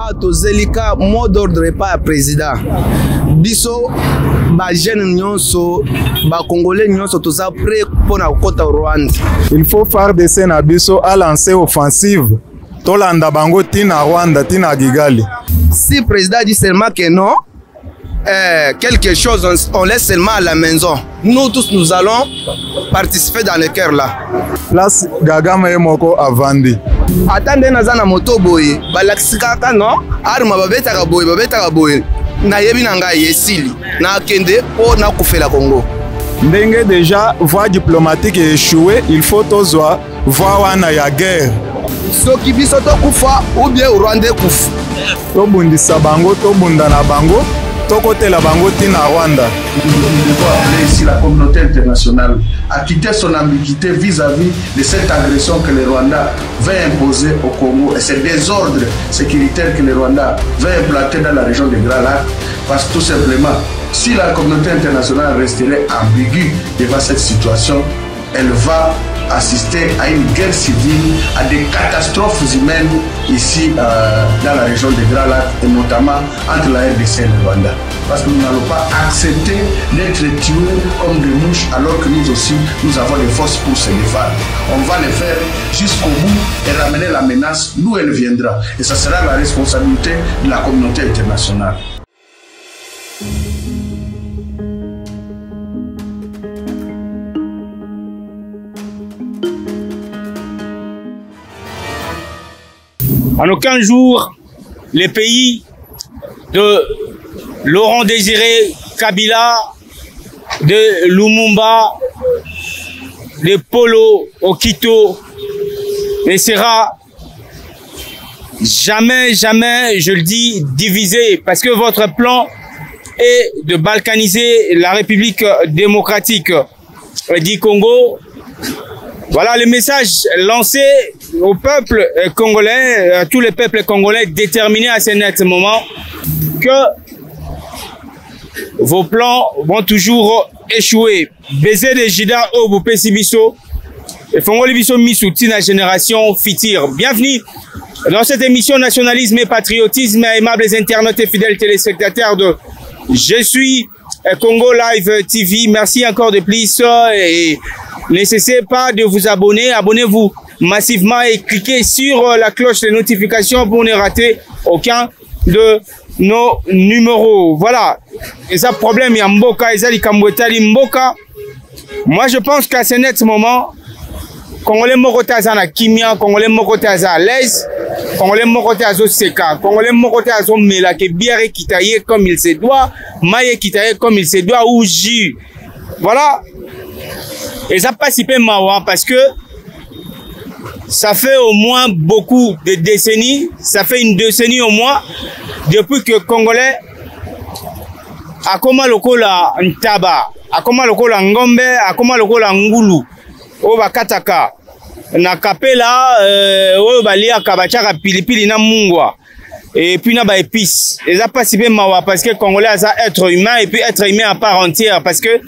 Ah, tozelika mot d'ordre pas président. Biso ba jeune nyonso ba congolais nyonso toza prêt pour na kota Rwanda. Il faut faire des scènes à biso à lancer offensive. Tolanda bango tina Rwanda tina Kigali. Si le président dit seulement que non, quelque chose on laisse seulement à la maison. Nous tous nous allons participer dans le cœur là. Place Gagama Emoko avandi. Attendez nazana moto boye balakisika non arma babeta boye na yebi nanga yesili na kende po na kufela Congo. Ndenge déjà voie diplomatique échouée, il faut tozwa voie wana ya guerre. Soki biso to kufa ou bien Rwanda kufa. Tobundisa bango tobunda na bango tokotela bango tina Rwanda. Il faut appeler ici la communauté internationale à quitter son ambiguïté vis-à-vis de cette agression que le Rwanda veut imposer au Congo et ce désordre sécuritaire que le Rwanda veut implanter dans la région des Grands Lacs. Parce que tout simplement, si la communauté internationale resterait ambiguë devant cette situation, elle va assister à une guerre civile, à des catastrophes humaines ici dans la région des Grands Lacs et notamment entre la RDC et le Rwanda. Parce que nous n'allons pas accepter d'être tués comme des mouches alors que nous aussi, nous avons les forces pour se défendre. On va le faire jusqu'au bout et ramener la menace d'où elle viendra. Et ça sera la responsabilité de la communauté internationale. En aucun jour, les pays de Laurent Désiré Kabila, de Lumumba, de Polo Okito ne sera jamais, je le dis, divisé. Parce que votre plan est de balkaniser la République démocratique du Congo. Voilà le message lancé au peuple congolais, à tous les peuples congolais déterminés à ce net moment que vos plans vont toujours échouer. Baiser de Jida Obu Pesibiso et Fongoli Biso Misouti la génération Fitir. Bienvenue dans cette émission Nationalisme et Patriotisme, aimables internautes et fidèles téléspectateurs de Je suis Congo Live TV. Merci encore de plus et ne cessez pas de vous abonner. Abonnez-vous massivement et cliquez sur la cloche de notification pour ne rater aucun de nos numéros. Voilà. Et ça, problème, il y a Mboka, et ça, Mboka. Moi, je pense qu'à ce net moment, Congolais Mokotaza na Kimia, Congolais Mokotaza à l'aise, Congolais Mokotaza Seka, Congolais Mokotaza Mela, que bière kitaye comme il se doit, maille kitaye comme il se doit, ou jus. Voilà. Et ça passe hyper marrant parce que ça fait au moins beaucoup de décennies, ça fait une décennie au moins, depuis que Congolais a comment lokola ntaba, a comment lokola ngombe, a comment lokola ngulu, o bakataka, na kapela, o balia kabachaka pilipili na mungwa, et puis na ba épices. Et ça passe hyper marrant parce que Congolais a ça être humain et puis être humain à part entière parce que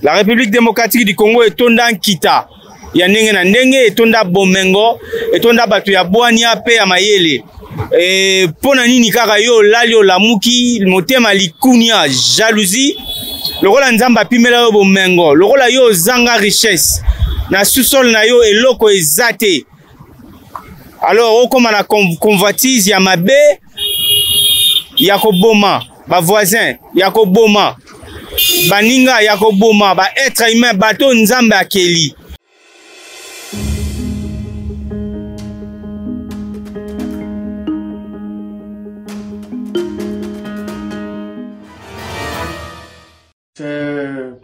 la République démocratique du Congo est tonda kita. Ya ndenge na ndenge etonda bomengo etonda batu ya bwania pe ya mayele pona nini kaka yo lalio lamuki motema likunia jalousie lokola nzamba pimela yo bomengo lokola yo zanga richesse na sous-sol na yo eloko ezate alors okoma na convoitise ya mabe ya koboma ba voisin ya koboma baninga ya koboma ba être humain bato nzambe akeli.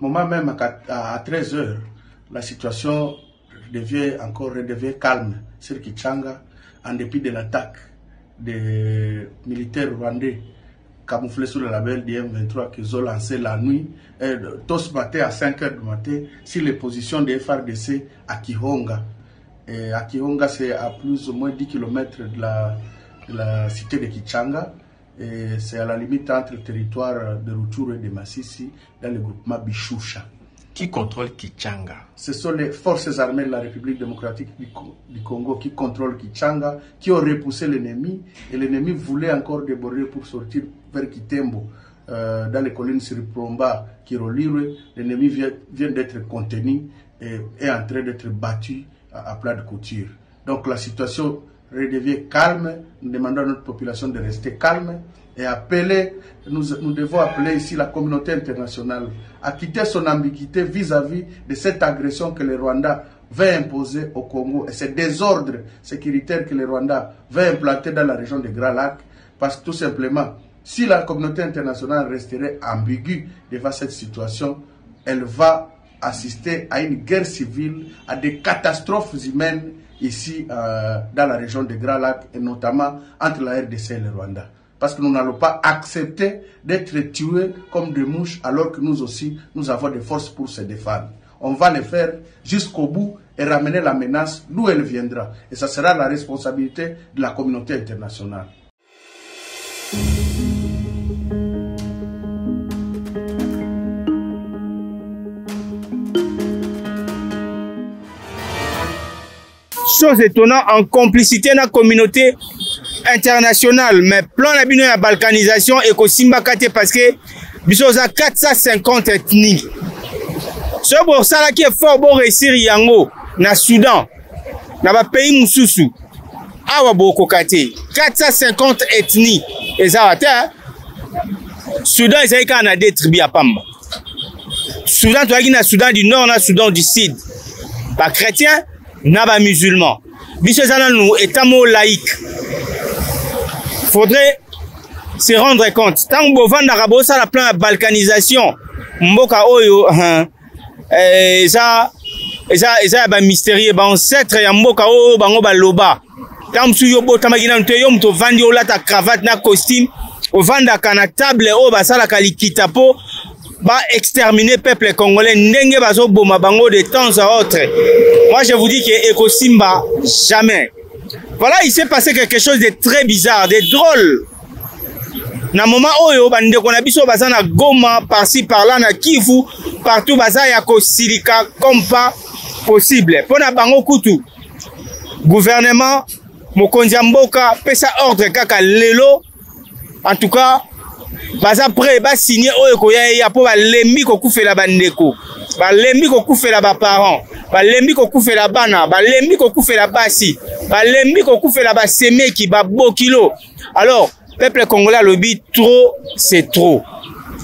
Moment même à 13 h, la situation redevient calme sur Kichanga en dépit de l'attaque des militaires rwandais camouflés sous le label du M23 qu'ils ont lancé la nuit, tôt ce matin à 5 h du matin, sur les positions des FARDC à Kihonga. Et à Kihonga, c'est à plus ou moins 10 km de la cité de Kichanga. C'est à la limite entre le territoire de Rutshuru et de Masisi, dans le groupement Bishusha. Qui contrôle Kichanga? Ce sont les forces armées de la République démocratique du Congo qui contrôlent Kichanga, qui ont repoussé l'ennemi, et l'ennemi voulait encore déborder pour sortir vers Kitembo, dans les collines Siripromba, Kirolirwe. L'ennemi vient d'être contenu et est en train d'être battu à plat de couture. Donc la situation redevient calme. Nous demandons à notre population de rester calme et nous devons appeler ici la communauté internationale à quitter son ambiguïté vis-à-vis de cette agression que le Rwanda veut imposer au Congo et ce désordre sécuritaire que le Rwanda veut implanter dans la région des Grands Lacs. Parce que tout simplement, si la communauté internationale resterait ambiguë devant cette situation, elle va assister à une guerre civile, à des catastrophes humaines ici dans la région des Grands Lacs et notamment entre la RDC et le Rwanda. Parce que nous n'allons pas accepter d'être tués comme des mouches alors que nous aussi, nous avons des forces pour se défendre. On va le faire jusqu'au bout et ramener la menace d'où elle viendra. Et ça sera la responsabilité de la communauté internationale. Chose étonnante, en complicité dans la communauté internationale, mais plan la balkanisation et que Simba Kate parce que biso a 450 ethnies. Ce pour ça qui est fort pour réussir yango na Soudan, na pays mususu. Awa boko kate 450 ethnies et ça va Soudan ils ont Canada tribus à Pamba. Soudan tu as na Soudan du Nord, na Soudan du Sud. Pas chrétien, na ba musulman. Biso ça nous état laïque. Faudrait se rendre compte. Tant que vous vendez à la plan de balkanisation, mboka oyo, ça est mystérieux. Ancêtre ya mboka oyo bango baloba. Tant que vous avez tamagina nteyo mto vandi ola ta cravate na costume, o vanda kana table o basala kalikita po ba exterminer peuple congolais ndenge bazo boma bango de temps à autre. Moi je vous dis que Ekosimba jamais. Voilà, il s'est passé quelque chose de très bizarre, de drôle. Na moment oyo bande ko na biso bazana Goma par-ci par-là na Kivu, partout baza ya ko silika comme pas possible. Pona bango kutu. Gouvernement mokonzi mboka pesa ordre kaka lelo. En tout cas, baza prêt ba signer oyo ko ya po ba lembi ko kufela bandeko. Ba lembi ko kufela ba parents. Balembi ko kufela bana, balembi ko kufela basi, balembi ko kufela ba semeki ba bokilo. Alors, peuple congolais lobby trop c'est trop.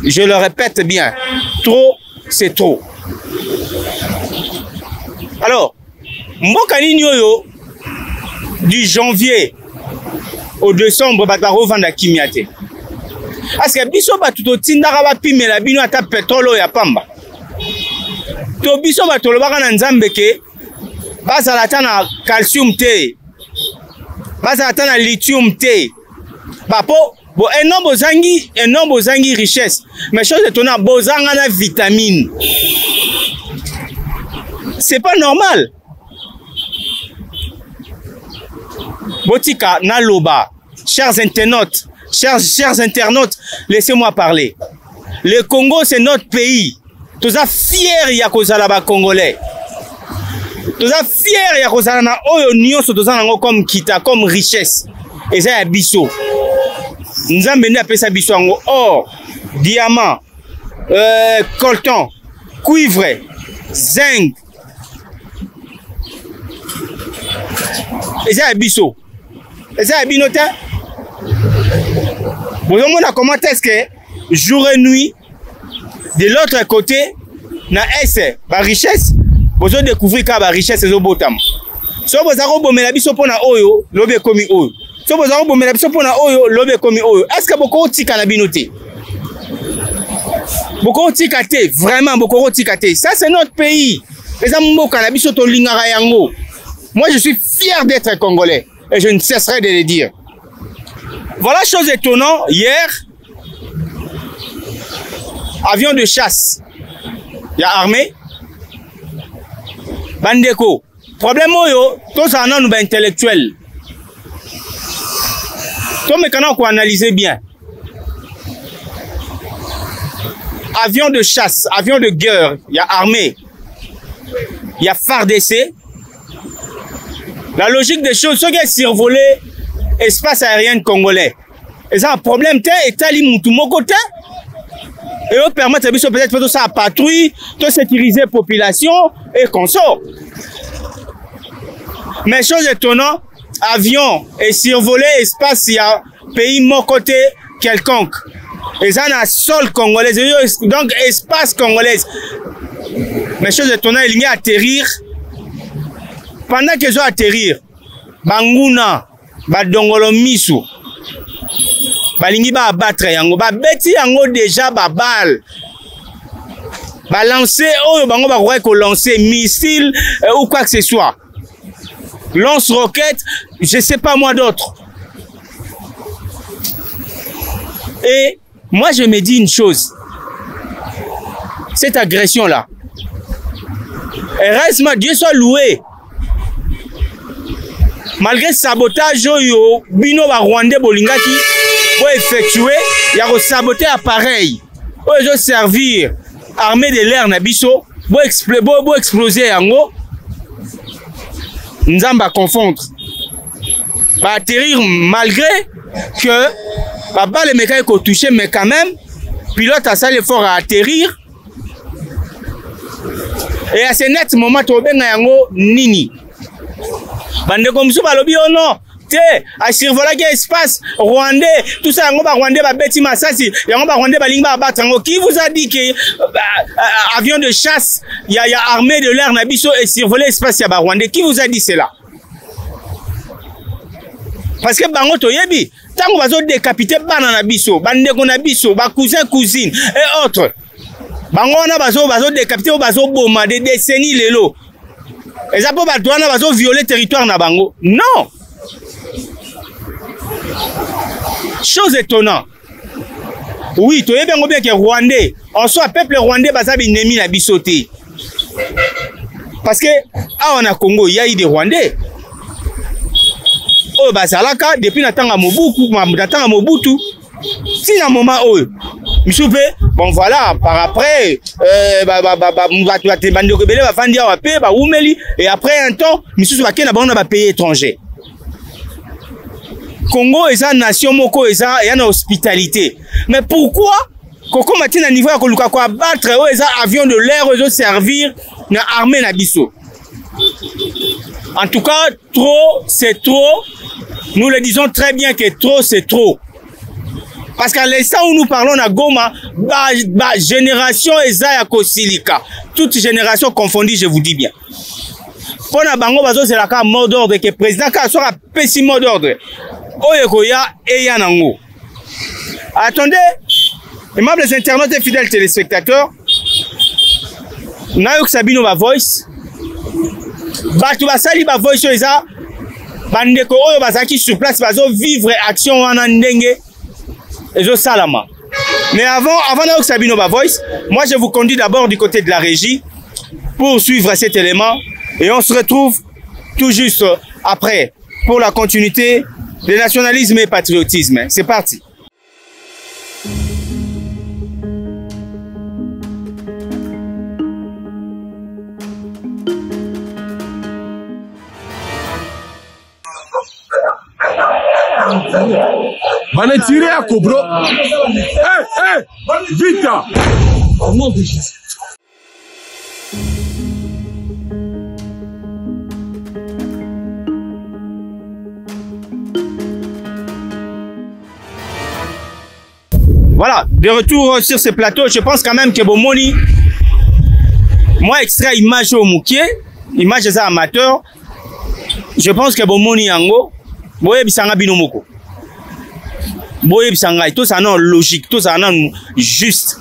Je le répète bien, trop c'est trop. Alors, mboka nini oyo du janvier au décembre bataro vanda kimiate. Parce que biso ba tuto tindaka ba pimela bino ata pétrole ya Pamba. To biso batolobaka na nzambe ke bazala na calcium te, bazala na lithium te, bapo bo enombo zangi richesse, mais chose étonnante bozanga na vitamine. C'est pas normal. Botika na loba, chers internautes, laissez-moi parler. Le Congo c'est notre pays. Tous a fiers ya kozala ba congolais. Tous a fiers ya kozala na oyo nyonso tozana ngo comme kita comme richesse. Eza ya biso. Nzambe ndi apesa biso ngo or, diamant, coltan, cuivre, zinc. Eza ya biso. Eza ya binota. Vous avez comment est-ce que jour et nuit de l'autre côté, na S, ba richesse, vous avez découvert que ba richesse est au botam. Si vous avez bomé biso pona oyo, lobe komi oyo. Si vous avez bomé biso pona oyo, lobe komi oyo. Est-ce que beaucoup tika na binoté? Beaucoup tika te, vraiment beaucoup tika te. Ça c'est notre pays. Les ambo cannabis to lingara yango. Moi je suis fier d'être congolais et je ne cesserai de le dire. Voilà chose étonnante hier. Avion de chasse. Il y a armée. Bandeko. Problème oyo, tous en ont nous intellectuels. Tout mécanique qu'on analyse bien. avion de chasse, avion de guerre, il y a armée, il y a FARDC. La logique des choses, ceux qui ont survolé l'espace aérien congolais, ils ont un problème, et tali moutou mon côté. Et on permet peut-être de faire patrouille, de sécuriser la population et qu'on sort. Mais chose étonnante, avion et survoler l'espace, il y a pays mon côté quelconque. Ils ont un sol congolais, donc espace congolais. Mais chose étonnante, il y a atterrir. Pendant qu'ils ont atterrir, Banguna, Badongolo Misu, Balingi ba abattre yango, ba beti yango déjà ba balle. Ba lancer, oh bango ba croire qu'on lancer missile ou quoi que ce soit. Lance-roquette, je sais pas moi d'autre. Et moi je me dis une chose. Cette agression là. Et reste Dieu soit loué. Malgré le sabotage, bino ba Rwandais bolingaki pour effectuer, il y a saboter appareil. Pour servir armée de l'air na biso, pour exploser yango. Nous allons confondre. Ba atterrir malgré que ba balle mécanique au touché, mais quand même pilote a ça l'effort à atterrir. Et à ce net moment tobenga yango nini. Bande comme ça, balobi oh non, te a survoler quel espace rwandais, tout ça yango ba rwandais ba beti masasi, yango ba rwandais ba lingba battre yango. Qui vous a dit que avion de chasse, il y a armée de l'air na biso et survoler espace ya ba rwandais? Qui vous a dit cela? Parce que bango toyebi, tango bazo décapiter bana na biso, bande ko na biso, ba cousin cousine et autres. Bango na bazo décapiter, bazo boma des décennies lelo. Et ça peut pas violer le territoire na bango. Non. Chose étonnante. Oui, tu es bien que Rwandais, en soit peuple rwandais basabi nemi na bisoté. Parce que on a Congo, il y a eu des Rwandais. Oh basalaka depuis natanga Mobutu, si na moment oh bon voilà, par après, et après un temps, pays étranger. Congo est une nation moko est une hospitalité. Mais pourquoi Koko matin à niveau à koluka ko abattre avion de l'air aux servir na armée na biso. En tout cas, trop c'est trop. Nous le disons très bien que trop c'est trop. Parce qu'à l'instant où nous parlons à Goma, génération Ezaya Kosilika, toute génération confondue, je vous dis bien. Pour la bango bazo c'est la cas mot d'ordre que président ka soit petit mot d'ordre. Oyekoya et yanango. Attendez, aimables internautes et fidèles téléspectateurs, Nayok Sabino ba voice, batu basali ba voice eza bandeko oyo bazaki sur place bazo vivre action wana ndenge. Et je salama. Mais avant Nayok Sabino ba voice, moi je vous conduis d'abord du côté de la régie pour suivre cet élément et on se retrouve tout juste après pour la continuité de nationalisme et patriotisme. C'est parti. Bana tiré à Cobro. Vite. Au nom de Jésus. Voilà, de retour sur ce plateau, je pense quand même que Bomoni, moi extrait image au Moukier, image des amateurs, je pense que Bomoni Yango, Boye Bisanga Binomoko. Boye Bisanga, tout ça non logique, tout ça non juste.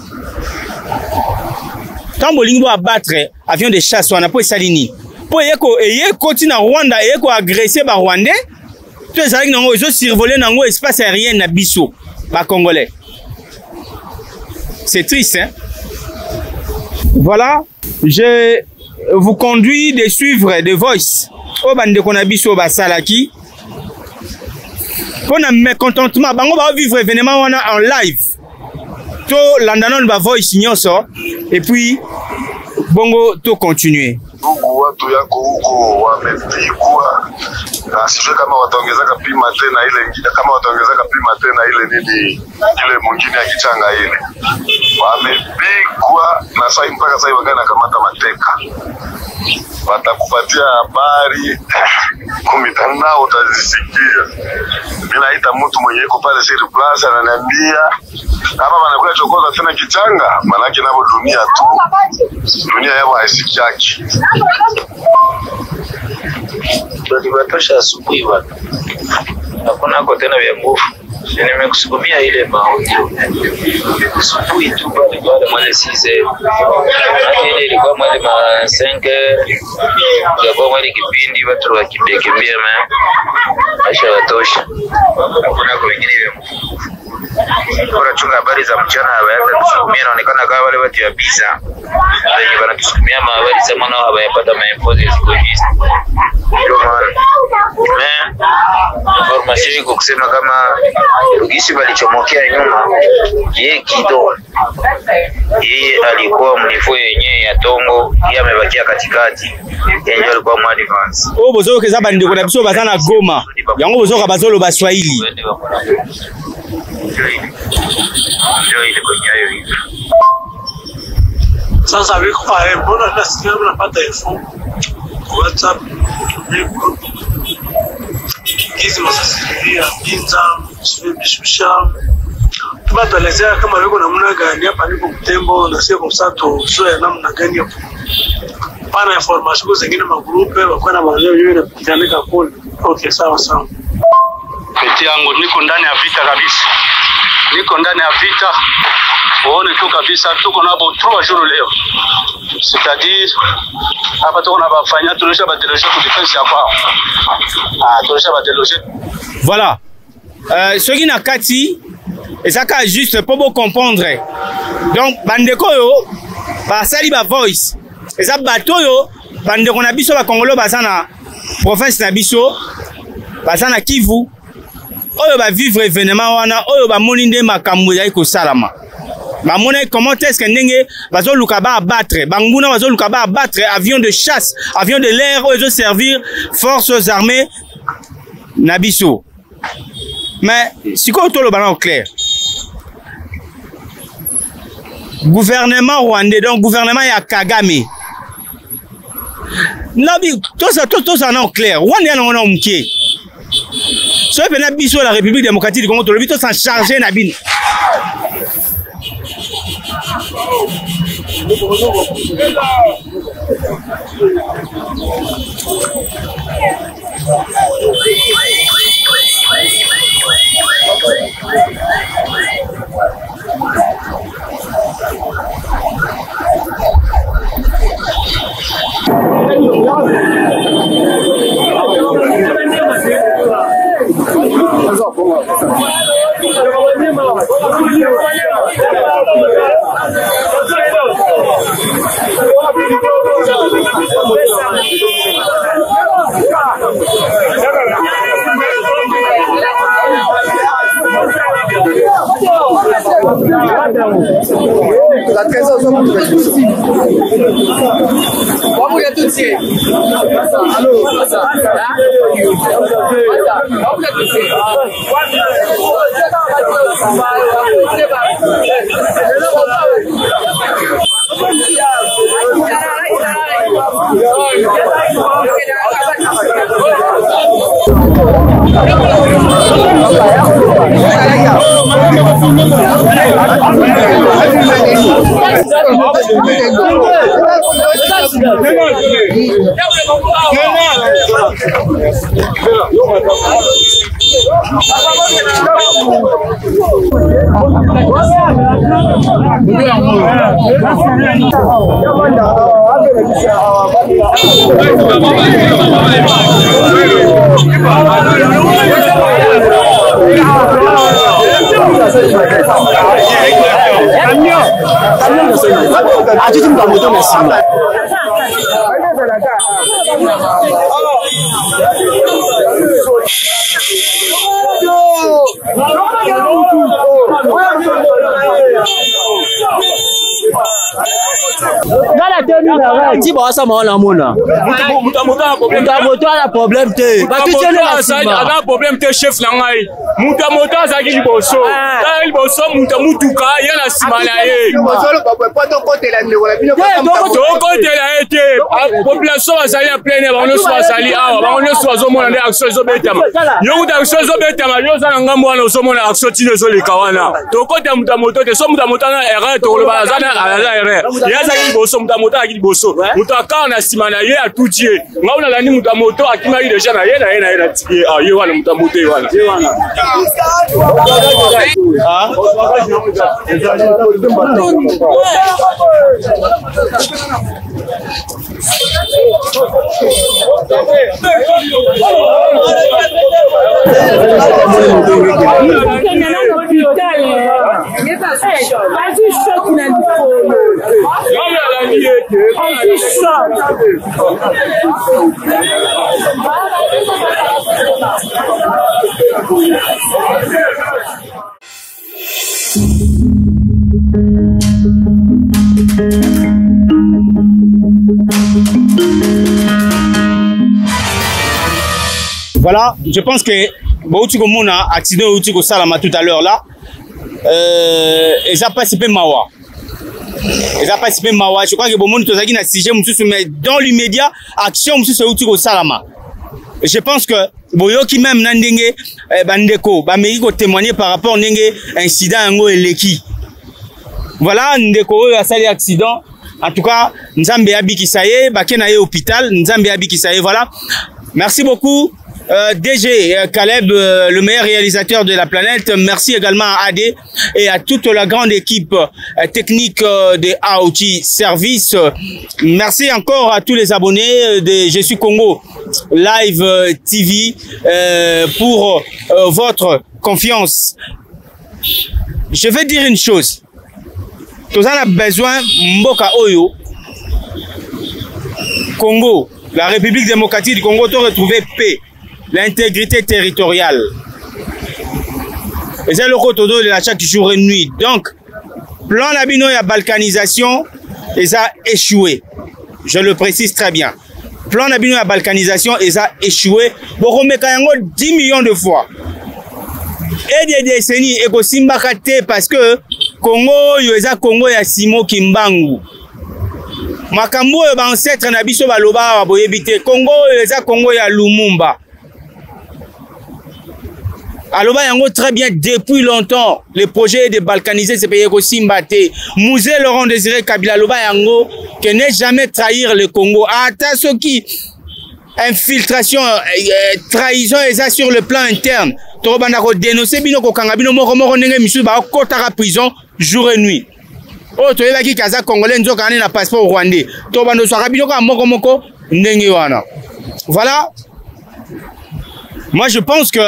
Quand Bolingo a battre avion de chasse, on a pas salini. Pour y continuer à Rwanda et agresser par Rwandais, tout ça ils ont survolé dans l'espace aérien na biso, par Congolais. C'est triste, hein? Voilà, je vous conduis de suivre The Voice. Au bande konabiso basalaki. Pour un mécontentement, bango va vivre événement en live. to landanon ba voice nyonso et puis bongo to continuer. Huku watu yako huko wamepigwa, na sijui kama wataongezeka pima tena ile ingine, kama wataongezeka pima tena ile nini ile mwingine ya kichanga ile, wamepigwa na sasa mpaka sasa hivi kana kamata mateka. Watakupatia habari kumitandao utazisikia. Mimi naita mtu mwenye yuko pale Siri Plaza ananiambia hapa wanakuja chokoza tena kichanga, manake nabo dunia tu. Dunia yao haisikiaki. Tulibatosha asubuhi bwana. Hakuna kwa tena vya nguvu. Nimekusukumia ile maaudio. Asubuhi tu pale mwale 6. Ile ilikuwa mwale ma 5. Ilikuwa mwale kipindi watu wakimbia maisha watosha. Hakuna kwa wengine vya nguvu. Bora chunga habari za mchana hawaanza kusukumia, inaonekana kama wale watu ya biza wenye wanatusukumia habari za mwana hawayapata maimpozi ya siku hizi. Ndio maana information iko kusema kama Rugisi walichomokea nyuma yeye Kido, yeye alikuwa mnifu yenyewe ya Tongo, yeye amebakia katikati, yeye alikuwa mu advance. Oh bozo kezaba ndiko na biso bazana Goma yango bozo ka bazolo ba Swahili. Sasa viko pale, mbona nasikia mnapata info WhatsApp group hizi masasilia Ginza Bishusha, tubatuelezea kama viko namna gani hapa niko Butembo na sio msato sio ya namna gani hapo. Pana information zingine magrupe wako na maeneo yule kuandika kule. Okay, sawa sawa. Peti yangu niko ndani ya vita kabisa. Niko ndani ya vita. Uone tu kabisa tuko na bo 3 jours leo. C'est-à-dire hapa tuko na bafanya tulisha badeloje ku defense ya kwao. Tulisha badeloje. Voilà. Ce qui na kati ezaka juste pour vous comprendre. Donc bandeko yo ba sali ba voice. Eza bato yo bandeko na biso ba Kongolo bazana province na biso bazana Kivu. Oyo ba vivre événement wana oyo ba moninde makambo ya ko salama. Ba mona comment est-ce que ndenge bazo luka ba abattre banguna bazo luka ba abattre avion de chasse, avion de l'air oyo servir forces armées na biso. Mais si ko to lo bana au clair. Gouvernement rwandais, donc gouvernement ya Kagame. Nabi tout ça non clair. Rwanda non non mkie. So pena biso la République démocratique du Congo to le bito s'en charger na bin. Ti ba sa ma na mona. Muta na problème te. Ba tu tiens na sima. Ada problème te chef na ngai. Muta za ki liboso. Ta liboso mutuka ya na sima na ye. Tokotela ete population bazali en plein bango nyonso bazali awa bango nyonso bazomona nde action ezobetama yo mutu action ezobetama yo oza na ngambo wana ozomona action tino ezoleka wana tokota mutu ya moto te so mutu ya moto ana erreur tokoloba aza erreur ye azalaki liboso mutu ya moto alaki liboso mutu akaka na nsima na ye atuti ye nga una landi mutu ya moto akimaki deja na ye natiki ye wana mutu ya moto ye wana Voilà, je pense que Baouti Komona accident Baouti Ko Salama tout à l'heure là. Et ça passe pas mawa. Et ça passe pas mawa. Je crois que Bomon Tozaki na sujet monsieur mais dans l'immédiat action monsieur Baouti Ko Salama. Je pense que Boyoki même nandenge bandeko ba meki ko témoigner par rapport ndenge incident ngo eleki. Voilà ndeko a sali accident. En tout cas, Nzambe Abikisaye, Bakena hôpital, Nzambe Abikisaye, voilà. Merci beaucoup. DG Caleb, le meilleur réalisateur de la planète. Merci également à AD et à toute la grande équipe technique de AOT Service. Merci encore à tous les abonnés de Je suis Congo Live TV pour votre confiance. Je vais dire une chose. Tous on a besoin Mboka Oyo Congo, la République démocratique du Congo, de retrouver paix, l'intégrité territoriale. Et c'est le côté de la chaque jour et nuit. Donc, plan d'abino et la balkanisation, ils a échoué. Je le précise très bien. Plan d'abino et la balkanisation, ils a échoué. Beaucoup de 10 millions de fois. Et des décennies, et aussi parce que Congo, yoza Congo ya Simo Kimbangu. Makambo yo ba ancêtre na biso baloba boyebite. Congo yoza Congo ya Lumumba. Aloba yango très bien depuis longtemps. Le projet de balkaniser ce pays ko Simbate. Mouzé Laurent Désiré Kabila aloba yango que ne jamais trahir le Congo. Ata soki infiltration, trahison eza sur le plan interne. Torobanda ko dénoncer bino ko kangabino moko ndenge misu ba kotaka prison jour et nuit. Oh to yeba ki kaza congolais nzoka ane na passeport rwandais. Torobanda so rabino ko moko ndenge wana. Voilà. Moi je pense que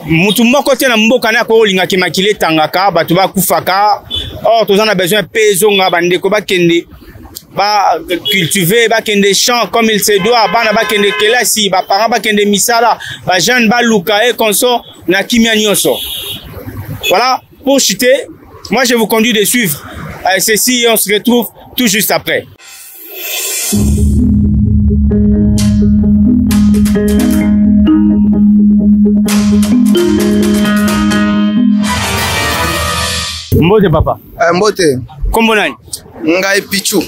mutu moko te na mboka na ko linga ki makile tangaka batu ba kufaka. Oh to zana besoin pezonga bande ko ba kende ba cultiver ba kende champ comme il se doit bana ba kende kelasi ba parents ba kende misala ba jeune ba luka et conso na kimia nyonso. Voilà, pour chuter, moi je vous conduis de suivre ceci et on se retrouve tout juste après. Mbote papa. Mbote. Kombo nani? Ngai Pichu.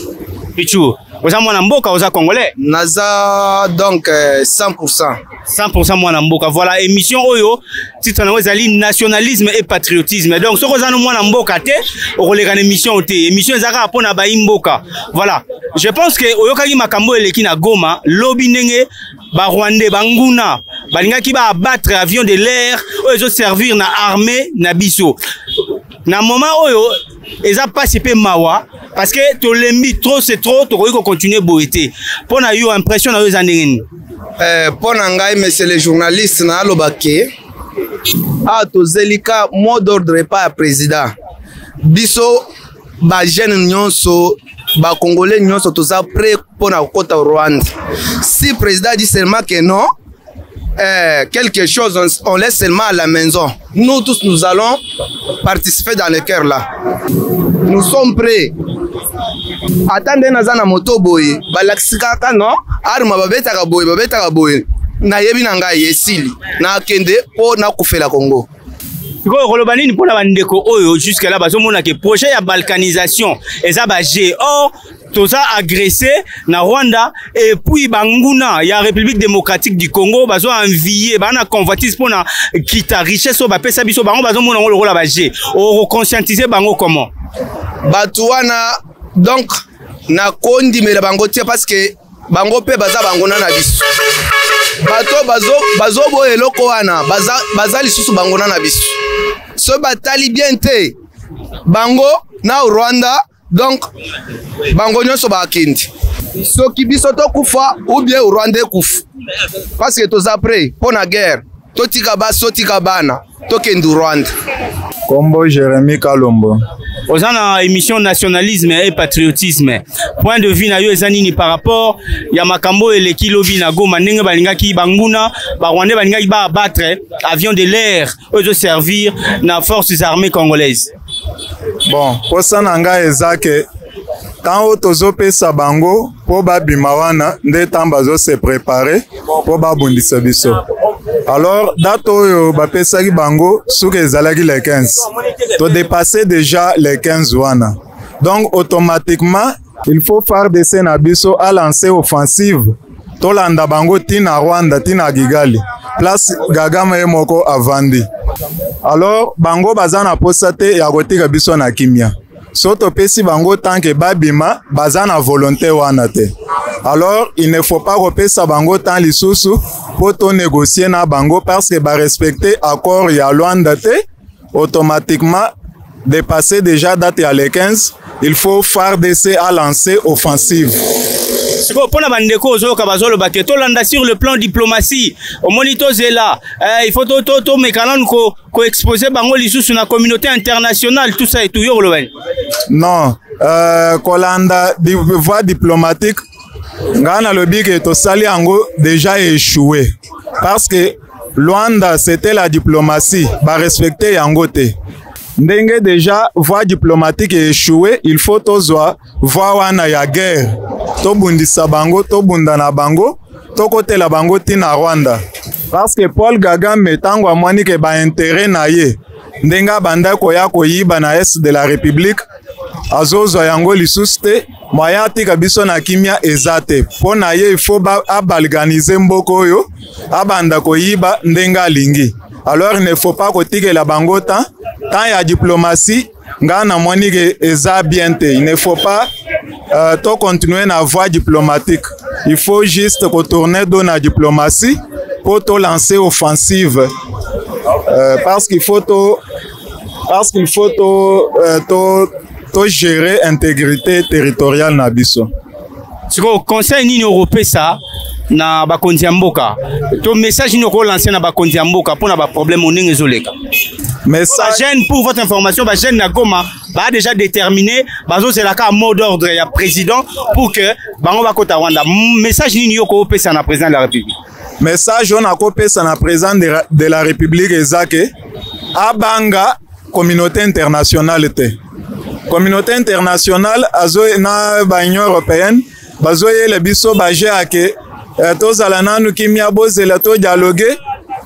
Pichu. Oza mwana mboka, oza congolais? Naza donc 100%. 100% mwana mboka. Voilà, émission Oyo, titre na wezali nationalisme et patriotisme. Donc, ce que oza no mwana mboka te, okoleka na émission te. Émission ezaka pona ba mboka. Voilà. Je pense que Oyo kaki makambo eleki na Goma, lobi ndenge ba Rwandais banguna, balingaki ba abattre avion de l'air, oyo servir na armée na biso. Na moment Oyo, eza pas pe mawa. Parce que to lembi trop c'est trop, to ko continuer boité. Pour na yo impression na yo zandengeni. Pour ngai monsieur le journaliste na lobake. Ah to zelika mot d'ordre pas président. Biso ba jeune nyonso ba congolais nyonso to za prêt pour na kota Rwanda. Si président dit seulement que non, quelque chose, on laisse seulement à la maison. Nous tous, nous allons participer dans le cœur là. Nous sommes prêts. Attendez, nazana moto boye, balaksikaka non, arma babetaka boye. Na yebi nanga yesili, na kende po na kufela Congo. Kolobani pour la bandeko oyo jusqu'à là bazo mona que projet ya balkanisation eza ba or tout ça agressé na Rwanda et puis banguna ya République démocratique du Congo bazo envier bana convoitise pour na kita richesse ba pesa biso bango bazo mona ngolo la ba o conscientiser bango comment batuana donc na kondi mela bango tie parce que bango pe baza bango na biso bato bazo bo eloko wana baza lisusu bango na biso so batali bien te bango na Rwanda donc bango nyonso bakindi soki biso to kufa ou bien Rwanda kufa parce que toza prêt pour la guerre totika baso tika bana tokendi Rwanda. Kombo Jérémy Kalombo. Aux en émission nationalisme et patriotisme. Point de vue na yo ezanini par rapport ya makambo et les kilobi na Goma ndenge balinga ki banguna ba Rwanda balinga ki ba battre avion de l'air de servir na forces armées congolaises. Bon, pour ça nanga ezake tant tozo pesa bango po ba bimawana nde tambazo se préparer po ba bundisa biso. Alors, date où bapesaki bango souke ezalaki les 15. To dépasser déjà les 15 wana. Donc automatiquement, il faut faire des Nabiso à lancer offensive. To landa bango tina Rwanda tina Kigali. Place Gagama moko avandi. Alors bango bazana posate ya kotika biso na kimia. Soto pesi bango tant que babima bazana volonté wana te. Alors il ne faut pas repesa bango tant lisusu pour to négocier na bango parce que ba respecter accord ya Luanda te automatiquement dépasser déjà date à les 15 il faut faire d'essai à lancer offensive. Pour la bandeko ozoka bazolo baketo landa sur le plan diplomatie au monitor zela il faut to mekanan ko exposer bango lisusu na communauté internationale tout ça et tout yo lobani. Non kolanda voie diplomatique ngana lobi que to sali ango déjà échoué parce que Luanda c'était la diplomatie ba respecter yango te. Ndenge déjà voie diplomatique échoué, il faut tozwa voie wana ya guerre. To bundisa bango, to bundana bango, to kote la bango tina Rwanda. Parce que Paul Kagame tango amwani ke ba intérêt na ye. Ndenga banda koya koyiba na est de la République. Azozo yango lisusu te, moya tika biso na kimia ezate. Po na ye il faut abalganiser mboko yo, abanda koyiba ndenga alingi. Alors il ne faut pas que la bango tant ya diplomatie ngana moni que eza bien te. Il ne faut pas to continuer na voie diplomatique. Il faut juste retourner dans la diplomatie pour to lancer offensive parce qu'il faut to gérer intégrité territoriale na biso. C'est au conseil nini européen ça na bakonzi ya mboka to message nini ko lancer na bakonzi ya mboka pour na ba problème oninga ezoleka. Message jeune pour votre information ba jeune na Goma ba déjà déterminé bazo c'est la ka mot d'ordre ya président pour que bango ba kota Rwanda. Message nini yo ko pesa na président de la République. Message on a ko pesa na président de la République ezake abanga communauté internationale te. Communauté internationale azo na ba Union européenne bazo yele biso baje ake tozala nanu kimia bozela to dialoguer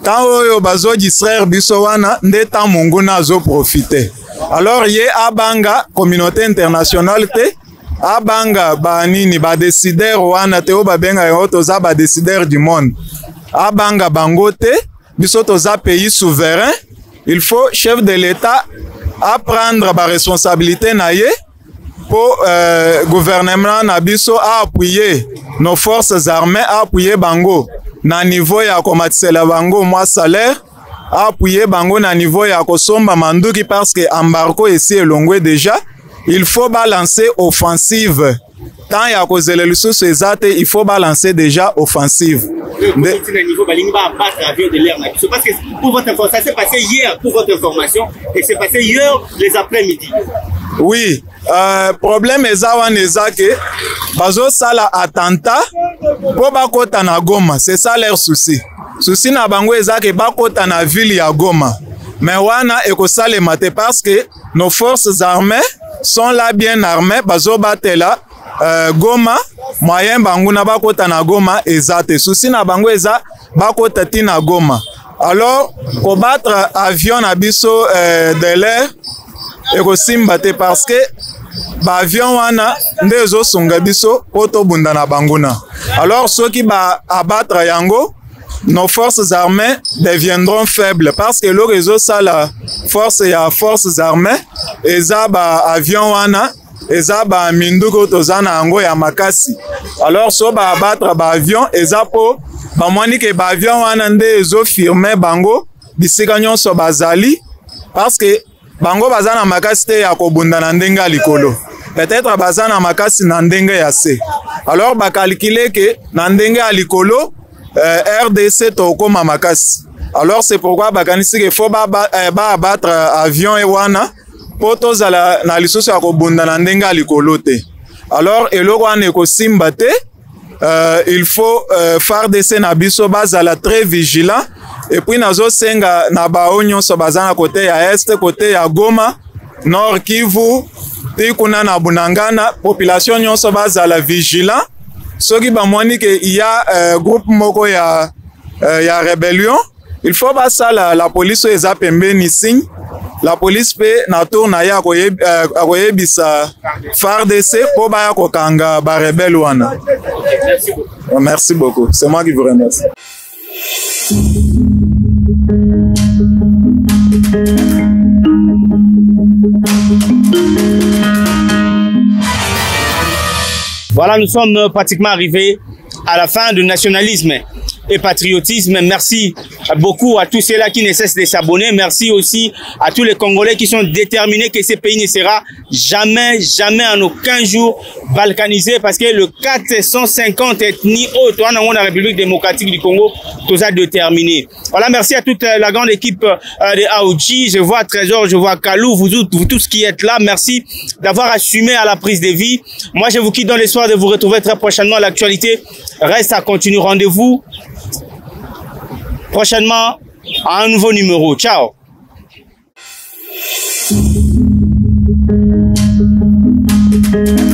tant oyo bazo distraire biso wana nde tant monguna azo profiter. Alors ye abanga communauté internationale te abanga ba nini ba décideur wana te o ba benga yo toza ba décideur du monde abanga bango te biso toza pays souverain. Il faut chef de l'État à prendre la responsabilité naie pour gouvernement nabiso à appuyer nos forces armées à appuyer bango na niveau ya komatisela bango moi salaire à appuyer bango na niveau ya kosomba manduki parce que embargo ici elongwe déjà il faut balancer offensive tant ya kozela lisusu ezate il faut balancer déjà offensive. Parce que pour votre information, ça s'est passé hier pour votre information et c'est passé hier les après-midi. Oui, problème ezawan ezake bazo sala attentat pour bakota na Goma, c'est ça leur souci. souci na bango ezake bakota na ville ya Goma. Mais wana ekosalema te parce que nos forces armées sont là bien armées, bazo batela Goma, moyen bango na bakota na Goma ezate. Souci na bango eza bakota ti na Goma. Alors, combattre avion na biso de l'air ekosimba te parce que ba avion wana ndezo sunga biso poto bunda na banguna. Alors ceux qui ba abattre yango, nos forces armées deviendront faibles parce que le réseau ça la force ya forces armées eza ba avion wana eza ba minduko tozana yango ya makasi. Alors so ba abattre ba avion eza po ba mwani ke ba avion wana ndezo firmer bango bisika nyonso bazali parce que bango bazana makasi te ya kobunda na ndenge likolo. Peut-être bazana makasi na ndenge ya se. Alors ba calculer que na ndenge ya likolo RDC tokoma makasi. Alors c'est pourquoi bakanisi que faut ba abattre avion et wana poto zala na lisusu ya kobunda na ndenge ya likolo te. Alors eloko wana ekosimba te. Il faut FARDC na biso bazala très vigilant. Et puis nazo senga na baonyo so bazana côté ya est, côté ya Goma, Nord Kivu, tikuna na Bunangana, population nyonso bazala vigilant. Soki ba mwani ke il y a groupe moko ya rébellion, il faut basa la police eza pembeni signe. La police pe na tour na ya koyebisa FARDC po ba ya kokanga ba rebelle wana. Merci beaucoup. C'est moi qui vous remercie. Voilà, nous sommes pratiquement arrivés à la fin du nationalisme et patriotisme. Merci beaucoup à tous ceux-là qui ne cessent de s'abonner. Merci aussi à tous les Congolais qui sont déterminés que ce pays ne sera jamais en aucun jour balkanisé parce que le 450 ethnies autres dans la République démocratique du Congo, tout ça déterminé. Voilà, merci à toute la grande équipe de AOG. Je vois Trésor, je vois Kalou, vous tous qui êtes là. Merci d'avoir assumé à la prise de vie. Moi, je vous quitte dans l'espoir de vous retrouver très prochainement. L'actualité reste à continuer. Rendez-vous prochainement à un nouveau numéro. Ciao. Thank you.